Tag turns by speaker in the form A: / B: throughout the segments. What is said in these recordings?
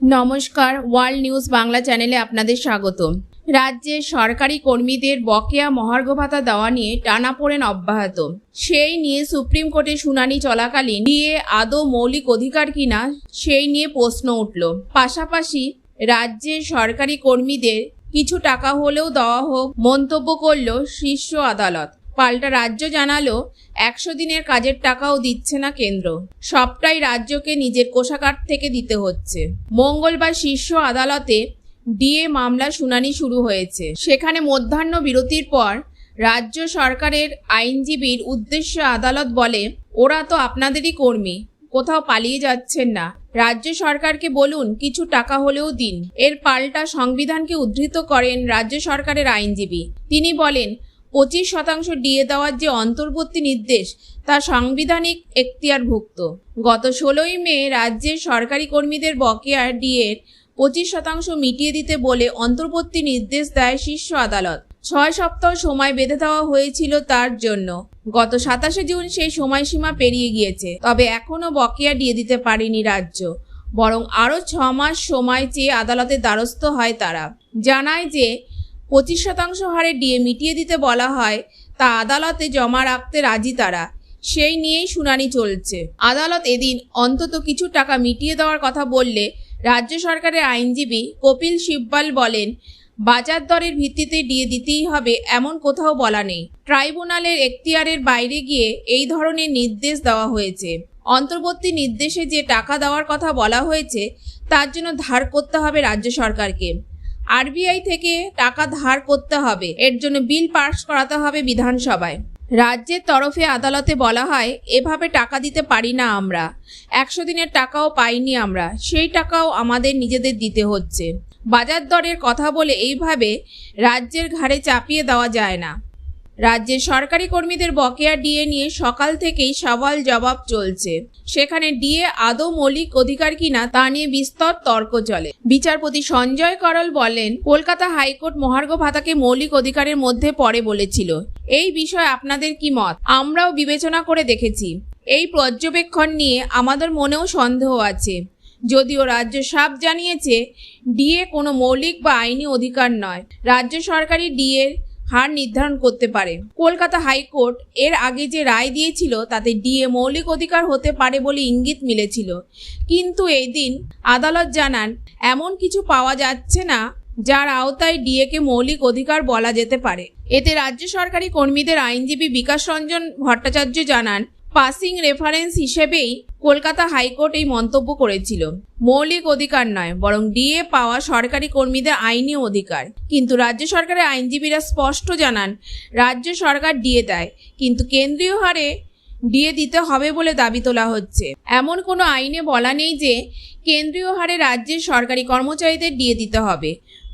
A: নমস্কার, world news Bangla চ্যানেলে আপনাদের স্বাগত। রাজ্যে সরকারি কর্মীদের বকেয়া মহার্ঘ ভাতা দেওয়া নিয়ে টানাপোড়েন অব্যাহত। সেই নিয়ে সুপ্রিম কোর্টে শুনানি চলাকালীন ডিএ আদৌ মৌলিক অধিকার কিনা সেই নিয়ে প্রশ্ন উঠল। পাশাপাশি রাজ্যের সরকারি কর্মীদের কিছু টাকা হলেও দেওয়া হোক মন্তব্য করল শীর্ষ আদালত। পাল্টা রাজ্য জানালো 100 দিনের কাজের টাকাও দিচ্ছে না কেন্দ্র, সবটাই রাজ্যকে নিজের কোষাগার থেকে দিতে হচ্ছে। মঙ্গলবার শীর্ষ আদালতে ডিএ মামলা শুনানি শুরু হয়েছে। সেখানে মধ্যাহ্ন বিরতির পর রাজ্য সরকারের আইনজীবীর উদ্দেশ্যে আদালত বলে, ওরা তো আপনাদেরই কর্মী, কোথাও পালিয়ে যাচ্ছেন না, রাজ্য সরকারকে বলুন কিছু টাকা হলেও দিন। এর পাল্টা সংবিধানকে উদ্ধৃত করেন রাজ্য সরকারের আইনজীবী। তিনি বলেন 25% ডিএ দেওয়ার যে অন্তর্বর্তী নির্দেশ তা সাংবিধানিক এখতিয়ারভুক্ত। গত 16ই মে রাজ্যের সরকারি কর্মীদের বকেয়া ডিএর 25% মিটিয়ে দিতে বলে অন্তর্বর্তী নির্দেশ দেয় শীর্ষ আদালত। 6 সপ্তাহ সময় বেঁধে দেওয়া হয়েছিল তার জন্য। গত 27 জুন সেই সময়সীমা পেরিয়ে গিয়েছে, তবে এখনও বকেয়া ডিএ দিতে পারেনি রাজ্য, বরং আরও 6 মাস সময় চেয়ে আদালতের দ্বারস্থ হয় তারা। জানায় যে 25% হারে ডিএ মিটিয়ে দিতে বলা হয় তা আদালতে জমা রাখতে রাজি তারা, সেই নিয়েই শুনানি চলছে। আদালত এদিন অন্তত কিছু টাকা মিটিয়ে দেওয়ার কথা বললে রাজ্য সরকারের আইনজীবী কপিল সিব্বাল বলেন, বাজার দরের ভিত্তিতে ডিএ দিতেই হবে এমন কোথাও বলা নেই। ট্রাইব্যুনালের এখতিয়ারের বাইরে গিয়ে এই ধরনের নির্দেশ দেওয়া হয়েছে। অন্তর্বর্তী নির্দেশে যে টাকা দেওয়ার কথা বলা হয়েছে তার জন্য ধার করতে হবে রাজ্য সরকারকে। আরবিআই থেকে টাকা ধার করতে হবে, এর জন্য বিল পাস করাতে হবে বিধানসভায়। রাজ্যের তরফে আদালতে বলা হয়, এভাবে টাকা দিতে পারি না আমরা, 100 দিনের টাকাও পাইনি আমরা, সেই টাকাও আমাদের নিজেদের দিতে হচ্ছে। বাজার দরের কথা বলে এইভাবে রাজ্যের ঘাড়ে চাপিয়ে দেওয়া যায় না। রাজ্যের সরকারি কর্মীদের বকেয়া ডিএ নিয়ে সকাল থেকেই সওয়াল জবাব চলছে। সেখানে ডিএ আদৌ মৌলিক অধিকার কিনা তা নিয়ে বিস্তর তর্ক চলে। বিচারপতি সঞ্জয় করল বলেন, কলকাতা হাইকোর্ট মহার্ঘ ভাতাকে মৌলিক অধিকারের মধ্যে পড়ে বলেছিল। এই বিষয়ে আপনাদের কি মত? আমরাও বিবেচনা করে দেখেছি। এই পর্যবেক্ষণ নিয়ে আমাদের মনেও সন্দেহ আছে। যদিও রাজ্য সাফ জানিয়েছে ডিএ কোনো মৌলিক বা আইনি অধিকার নয়, রাজ্য সরকারি ডিএর হার নির্ধারণ করতে পারে। কলকাতা হাইকোর্ট এর আগে যে রায় দিয়েছিল তাতে ডিএ মৌলিক অধিকার হতে পারে বলে ইঙ্গিত মিলেছিল, কিন্তু এই দিন আদালত জানান এমন কিছু পাওয়া যাচ্ছে না যার আওতায় ডিএকে মৌলিক অধিকার বলা যেতে পারে। এতে রাজ্য সরকারি কর্মীদের আইনজীবী বিকাশ রঞ্জন ভট্টাচার্য জানান, পাসিং রেফারেন্স হিসেবেই কলকাতা হাইকোর্ট এই মন্তব্য করেছিল, মৌলিক অধিকার নয় বরং ডিএ পাওয়া সরকারি কর্মীদের আইনি অধিকার। কিন্তু রাজ্য সরকারের আইনজীবীরা স্পষ্ট জানান, রাজ্য সরকার ডিএ দেয়, কিন্তু কেন্দ্রীয় হারে ডিএ দিতে হবে বলে দাবি তোলা হচ্ছে। এমন কোনো আইনে বলা নেই যে কেন্দ্রীয় হারে রাজ্যের সরকারি কর্মচারীদের ডিএ দিতে হবে,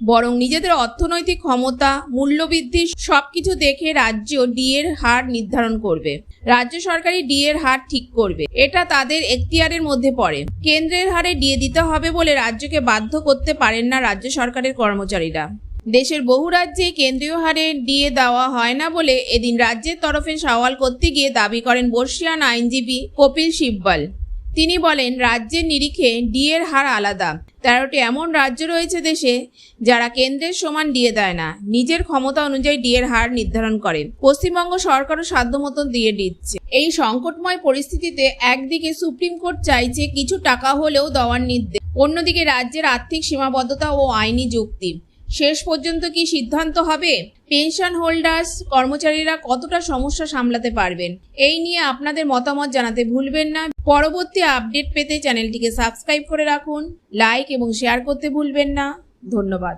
A: বরং নিজেদের অর্থনৈতিক ক্ষমতা, মূল্যবৃদ্ধি সবকিছু দেখে রাজ্য ডিএর হার নির্ধারণ করবে। রাজ্য সরকারি ডিএর হার ঠিক করবে, এটা তাদের এখতিয়ারের মধ্যে পড়ে। কেন্দ্রের হারে ডিএ দিতে হবে বলে রাজ্যকে বাধ্য করতে পারেন না রাজ্য সরকারের কর্মচারীরা। দেশের বহু রাজ্যে কেন্দ্রীয় হারে ডিএ দেওয়া হয় না বলে এদিন রাজ্যের তরফে সওয়াল করতে গিয়ে দাবি করেন বর্ষীয়ান আইনজীবী কপিল সিব্বাল। তিনি বলেন, রাজ্যের নিরিখে ডিএর হার আলাদা। 13টি এমন রাজ্য রয়েছে দেশে যারা কেন্দ্রের সমান ডিএ দেয় না, নিজের ক্ষমতা অনুযায়ী ডিএর হার নির্ধারণ করেন। পশ্চিমবঙ্গ সরকারও সাধ্য মতন ডিএ দিচ্ছে। এই সংকটময় পরিস্থিতিতে একদিকে সুপ্রিম কোর্ট চাইছে কিছু টাকা হলেও দেওয়ার নির্দেশ, অন্যদিকে রাজ্যের আর্থিক সীমাবদ্ধতা ও আইনি যুক্তি। শেষ পর্যন্ত কি সিদ্ধান্ত হবে? পেনশন হোল্ডার্স কর্মচারীরা কতটা সমস্যা সামলাতে পারবেন? এই নিয়ে আপনাদের মতামত জানাতে ভুলবেন না। পরবর্তী আপডেট পেতে চ্যানেলটিকে সাবস্ক্রাইব করে রাখুন, লাইক এবং শেয়ার করতে ভুলবেন না। ধন্যবাদ।